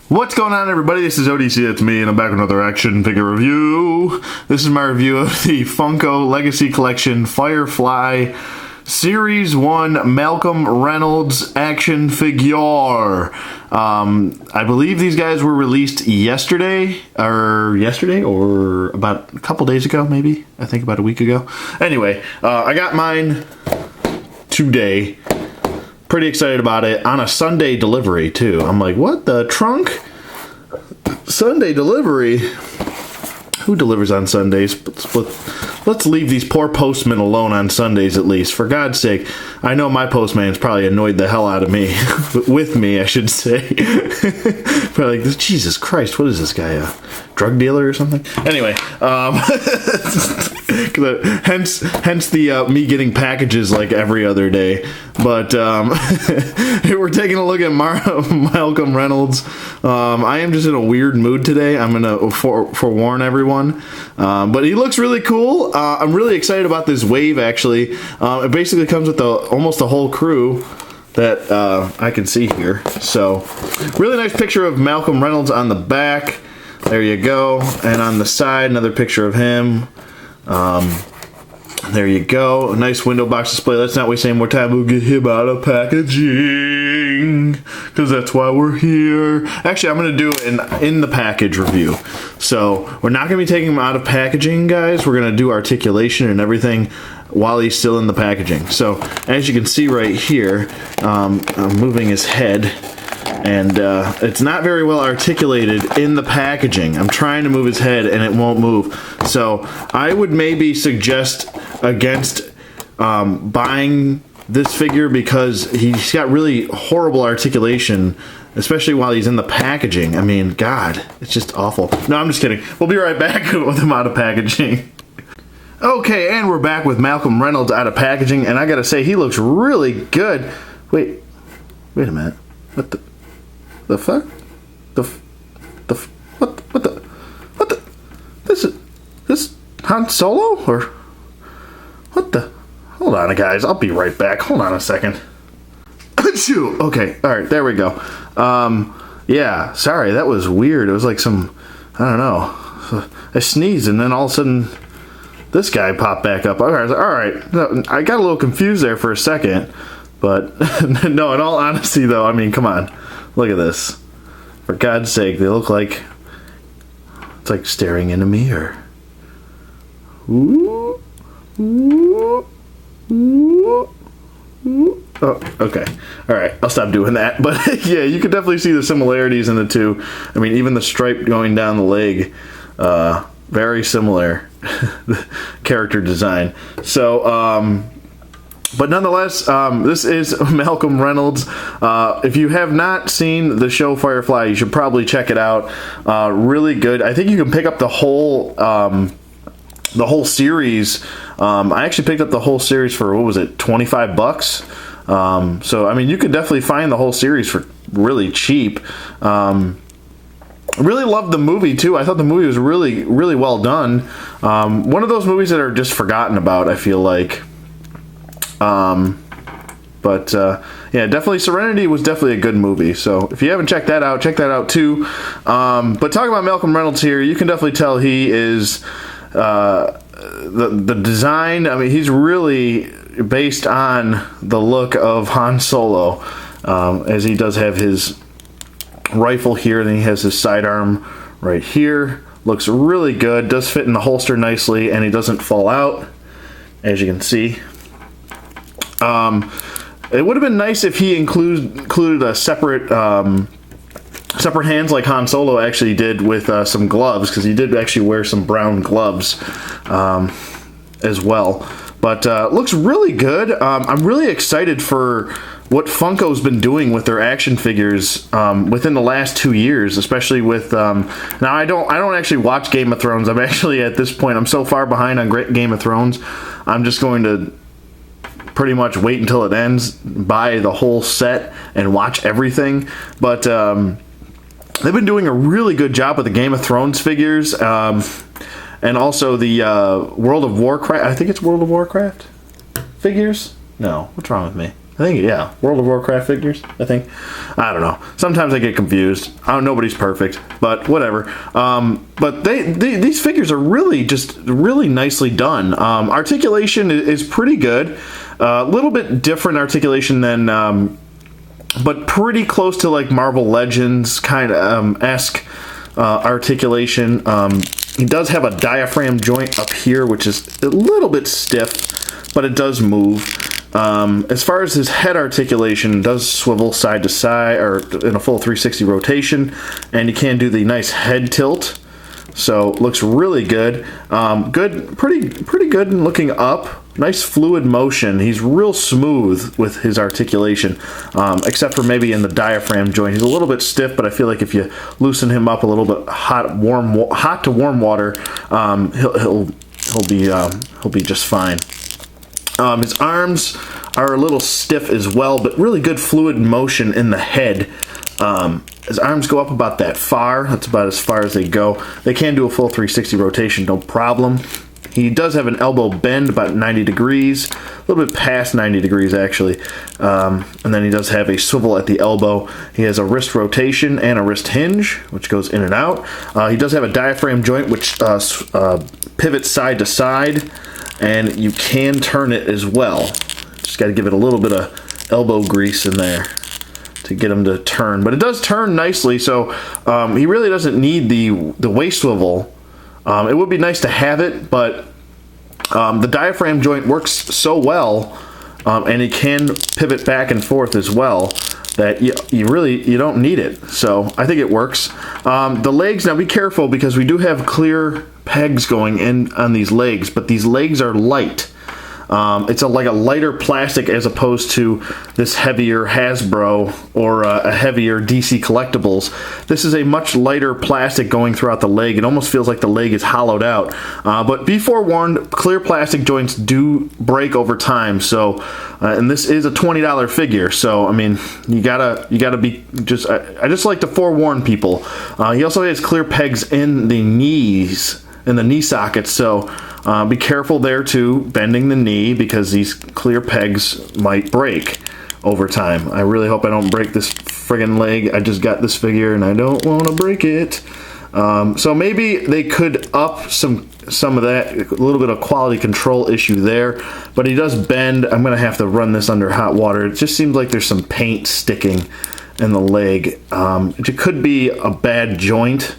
What's going on, everybody? This is ODC, that's me, and I'm back with another action figure review. This is my review of the Funko Legacy Collection Firefly Series 1 Malcolm Reynolds action figure. I believe these guys were released yesterday or about a couple days ago, maybe. I think about a week ago. Anyway, I got mine today. Pretty excited about it. On a Sunday delivery, too. I'm like, what the trunk? Sunday delivery? Who delivers on Sundays? Let's leave these poor postmen alone on Sundays, at least. For God's sake. I know my postman's probably annoyed the hell out of me. With me, I should say. Probably like, Jesus Christ, what is this guy? A drug dealer or something? Anyway, hence the me getting packages like every other day. But we're taking a look at Malcolm Reynolds. I am just in a weird mood today. I'm gonna forewarn everyone. But he looks really cool. I'm really excited about this wave. Actually, it basically comes with almost the whole crew that I can see here. So, really nice picture of Malcolm Reynolds on the back. There you go. And on the side, another picture of him. There you go. A nice window box display. Let's not waste any more time. We'll get him out of packaging, because that's why we're here. Actually, I'm going to do an in the package review. So we're not going to be taking him out of packaging, guys. We're going to do articulation and everything while he's still in the packaging. So as you can see right here, I'm moving his head. And it's not very well articulated in the packaging. I'm trying to move his head and it won't move. So I would maybe suggest against buying this figure, because he's got really horrible articulation, especially while he's in the packaging. I mean, God, it's just awful. No, I'm just kidding. We'll be right back with him out of packaging. Okay, and we're back with Malcolm Reynolds out of packaging, and I gotta say, he looks really good. Wait a minute. What the fuck? What the? This Han Solo? Or what the? Hold on, guys. I'll be right back. Hold on a second. Achoo! Okay, alright, there we go. Yeah, sorry, that was weird. It was like some, I don't know. I sneezed and then all of a sudden this guy popped back up. Alright. I got a little confused there for a second. But, no, in all honesty though, I mean, come on. Look at this. For God's sake, they look like it's like staring in a mirror. Ooh. Ooh. Ooh. Ooh. Oh, okay. Alright, I'll stop doing that. But yeah, you can definitely see the similarities in the two. I mean, even the stripe going down the leg, very similar character design. So, but nonetheless, this is Malcolm Reynolds. If you have not seen the show Firefly, you should probably check it out. Really good. I think you can pick up the whole series. I actually picked up the whole series for, what was it, $25? So I mean, you could definitely find the whole series for really cheap. I really loved the movie too. I thought the movie was really, really well done. One of those movies that are just forgotten about, I feel like. Yeah, definitely Serenity was definitely a good movie. So if you haven't checked that out, check that out too. But talking about Malcolm Reynolds here, you can definitely tell he is, the design, I mean, he's really based on the look of Han Solo, as he does have his rifle here, then he has his sidearm right here. Looks really good, does fit in the holster nicely, and he doesn't fall out, as you can see. It would have been nice if he included a separate hands like Han Solo actually did with some gloves, because he did actually wear some brown gloves as well. But looks really good. I'm really excited for what Funko's been doing with their action figures within the last 2 years, especially with now I don't actually watch Game of Thrones. I'm actually, at this point, I'm so far behind on Game of Thrones. I'm just going to pretty much wait until it ends, buy the whole set, and watch everything. But they've been doing a really good job with the Game of Thrones figures, and also the World of Warcraft. I think it's World of Warcraft figures. No, what's wrong with me? I think, yeah, World of Warcraft figures, I think. I don't know. Sometimes I get confused. Nobody's perfect, but whatever. But these figures are really really nicely done. Articulation is pretty good. A little bit different articulation than, but pretty close to like Marvel Legends kind of esque articulation. He does have a diaphragm joint up here, which is a little bit stiff, but it does move. As far as his head articulation, it does swivel side to side, or in a full 360 rotation, and you can do the nice head tilt. So looks really good. Pretty good looking up. Nice fluid motion. He's real smooth with his articulation, except for maybe in the diaphragm joint. He's a little bit stiff, but I feel like if you loosen him up a little bit, hot to warm water, he'll be just fine. His arms are a little stiff as well, but really good fluid motion in the head. His arms go up about that far. That's about as far as they go. They can do a full 360 rotation, no problem. He does have an elbow bend about 90 degrees, a little bit past 90 degrees actually. And then he does have a swivel at the elbow. He has a wrist rotation and a wrist hinge, which goes in and out. He does have a diaphragm joint, which pivots side to side. And you can turn it as well. Just got to give it a little bit of elbow grease in there to get him to turn. But it does turn nicely, so he really doesn't need the waist swivel. It would be nice to have it, but the diaphragm joint works so well, and it can pivot back and forth as well, that you don't need it. So I think it works. The legs, now be careful because we do have clear pegs going in on these legs, but these legs are light. It's like a lighter plastic as opposed to this heavier Hasbro or a heavier DC Collectibles. This is a much lighter plastic going throughout the leg. It almost feels like the leg is hollowed out. But be forewarned, clear plastic joints do break over time. So, and this is a $20 figure. So, I mean, you gotta be just. I just like to forewarn people. He also has clear pegs in the knees, in the knee sockets. So. Be careful there too, bending the knee, because these clear pegs might break over time. I really hope I don't break this friggin' leg. I just got this figure and I don't want to break it. So maybe they could up some of that, a little bit of quality control issue there. But he does bend. I'm going to have to run this under hot water. It just seems like there's some paint sticking in the leg. It could be a bad joint.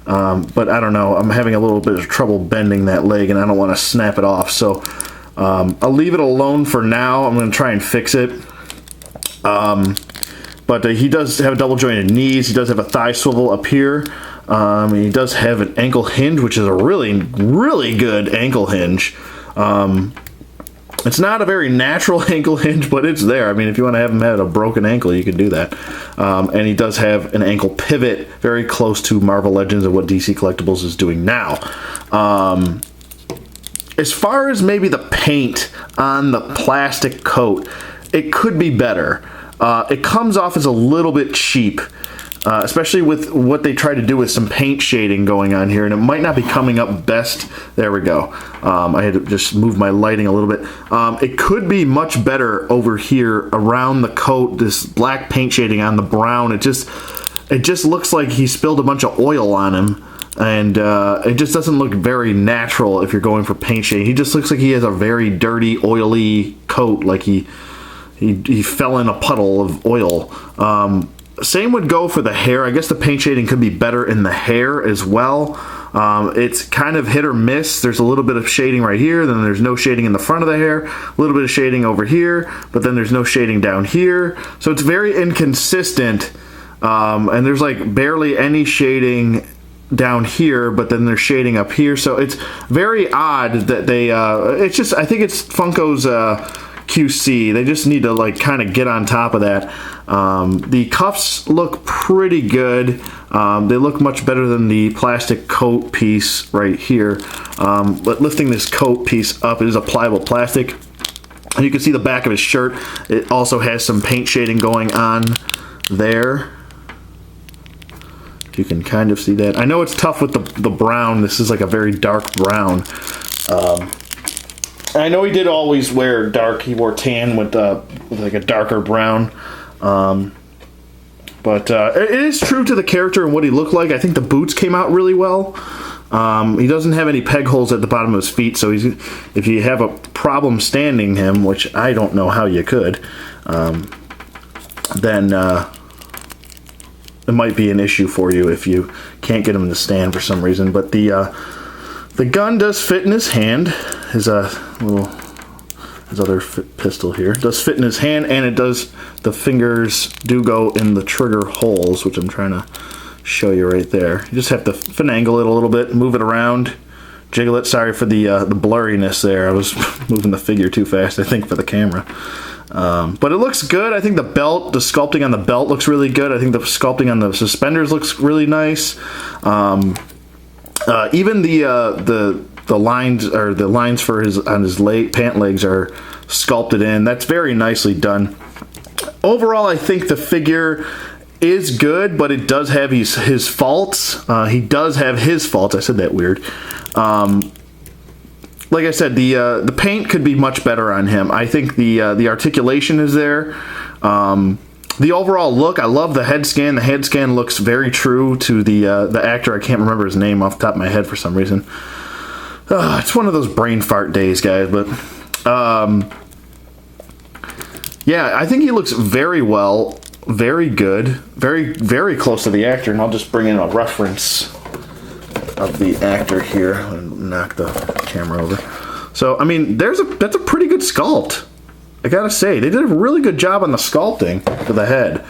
But I don't know. I'm having a little bit of trouble bending that leg, and I don't want to snap it off. So I'll leave it alone for now. I'm going to try and fix it. But he does have double jointed knees. He does have a thigh swivel up here. He does have an ankle hinge, which is a really, really good ankle hinge. It's not a very natural ankle hinge, but it's there. I mean, if you want to have him have a broken ankle, you can do that. And he does have an ankle pivot, very close to Marvel Legends and what DC Collectibles is doing now. As far as maybe the paint on the plastic coat, it could be better. It comes off as a little bit cheap. Especially with what they try to do with some paint shading going on here, and it might not be coming up best. There we go. I had to just move my lighting a little bit. It could be much better over here around the coat, this black paint shading on the brown. It just looks like he spilled a bunch of oil on him, and it just doesn't look very natural if you're going for paint shading. He just looks like he has a very dirty, oily coat, like he fell in a puddle of oil. Same would go for the hair. I guess the paint shading could be better in the hair as well. It's kind of hit or miss. There's a little bit of shading right here, then there's no shading in the front of the hair, a little bit of shading over here, but then there's no shading down here. So it's very inconsistent, and there's like barely any shading down here, but then there's shading up here. So it's very odd that they, it's just, I think it's Funko's QC. They just need to like kind of get on top of that. The cuffs look pretty good. They look much better than the plastic coat piece right here. But lifting this coat piece up, it is a pliable plastic. And you can see the back of his shirt. It also has some paint shading going on there. You can kind of see that. I know it's tough with the brown. This is like a very dark brown. I know he did always wear dark. He wore tan with like a darker brown. But it is true to the character and what he looked like. I think the boots came out really well. He doesn't have any peg holes at the bottom of his feet, so if you have a problem standing him, which I don't know how you could, then it might be an issue for you if you can't get him to stand for some reason. But the gun does fit in his hand. His other pistol here does fit in his hand, and it does. The fingers do go in the trigger holes, which I'm trying to show you right there. You just have to finagle it a little bit, move it around, jiggle it. Sorry for the blurriness there. I was moving the figure too fast, I think, for the camera. But it looks good. I think the sculpting on the belt looks really good. I think the sculpting on the suspenders looks really nice. Even the lines, or the lines for his pant legs, are sculpted in. That's very nicely done. Overall, I think the figure is good, but it does have his faults. He does have his faults. I said that weird. Like I said, the paint could be much better on him. I think the articulation is there. The overall look, I love the head scan. The head scan looks very true to the actor. I can't remember his name off the top of my head for some reason. It's one of those brain fart days, guys. But yeah, I think he looks very well, very good, very, very close to the actor. And I'll just bring in a reference of the actor here and knock the camera over. So, I mean, that's a pretty good sculpt. I gotta say, they did a really good job on the sculpting for the head.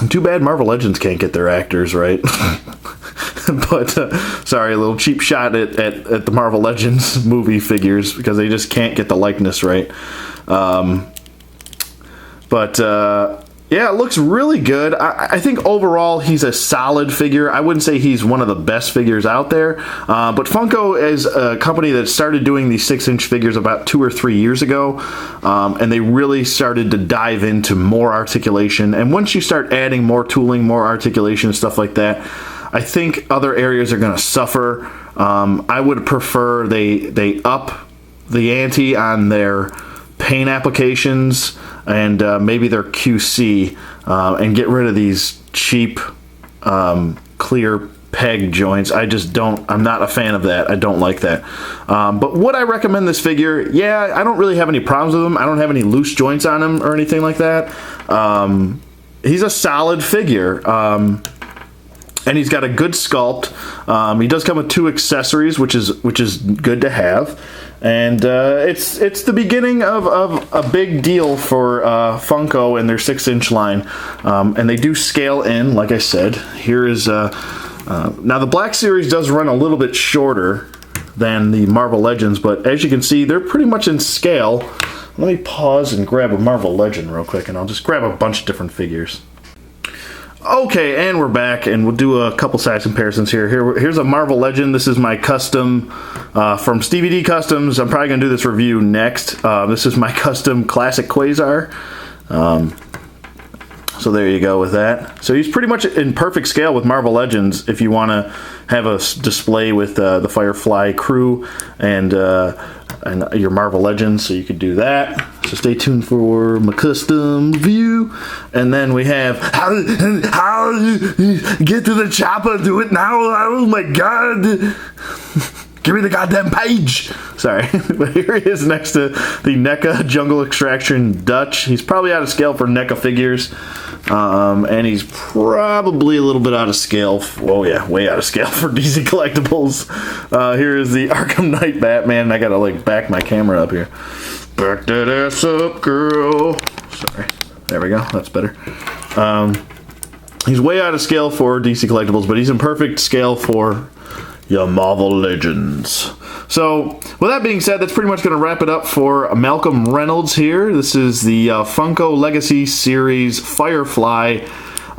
Too bad Marvel Legends can't get their actors right. But sorry, a little cheap shot at the Marvel Legends movie figures, because they just can't get the likeness right. Yeah, it looks really good. I think overall he's a solid figure. I wouldn't say he's one of the best figures out there. But Funko is a company that started doing these 6-inch figures about 2 or 3 years ago. And they really started to dive into more articulation. And once you start adding more tooling, more articulation, stuff like that, I think other areas are going to suffer. I would prefer they up the ante on their paint applications and maybe their QC, and get rid of these cheap clear peg joints. I'm not a fan of that. I don't like that. But would I recommend this figure? Yeah, I don't really have any problems with him. I don't have any loose joints on him or anything like that. He's a solid figure. And he's got a good sculpt. He does come with 2 accessories, which is good to have. And it's the beginning of a big deal for Funko and their 6-inch line. And they do scale in, like I said. Here is now the Black Series does run a little bit shorter than the Marvel Legends, but as you can see, they're pretty much in scale. Let me pause and grab a Marvel Legend real quick, and I'll just grab a bunch of different figures. Okay, and we're back, and we'll do a couple size comparisons here. Here's a Marvel Legend. This is my custom from Stevie D Customs. I'm probably going to do this review next. This is my custom Classic Quasar. So there you go with that. So he's pretty much in perfect scale with Marvel Legends if you want to have a display with the Firefly crew and your Marvel Legends, so you could do that. So stay tuned for my custom view. And then we have how get to the chopper, do it now. Oh my god. Give me the goddamn page. Sorry. But here he is next to the NECA Jungle Extraction Dutch. He's probably out of scale for NECA figures. And he's probably a little bit out of scale. Oh yeah, way out of scale for DC Collectibles. Here is the Arkham Knight Batman. I gotta like back my camera up here. Back that ass up, girl. Sorry. There we go. That's better. He's way out of scale for DC Collectibles, but he's in perfect scale for your Marvel Legends. So, with that being said, that's pretty much going to wrap it up for Malcolm Reynolds here. This is the Funko Legacy Series Firefly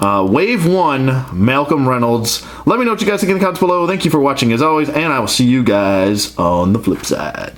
Wave 1 Malcolm Reynolds. Let me know what you guys think in the comments below. Thank you for watching as always, and I will see you guys on the flip side.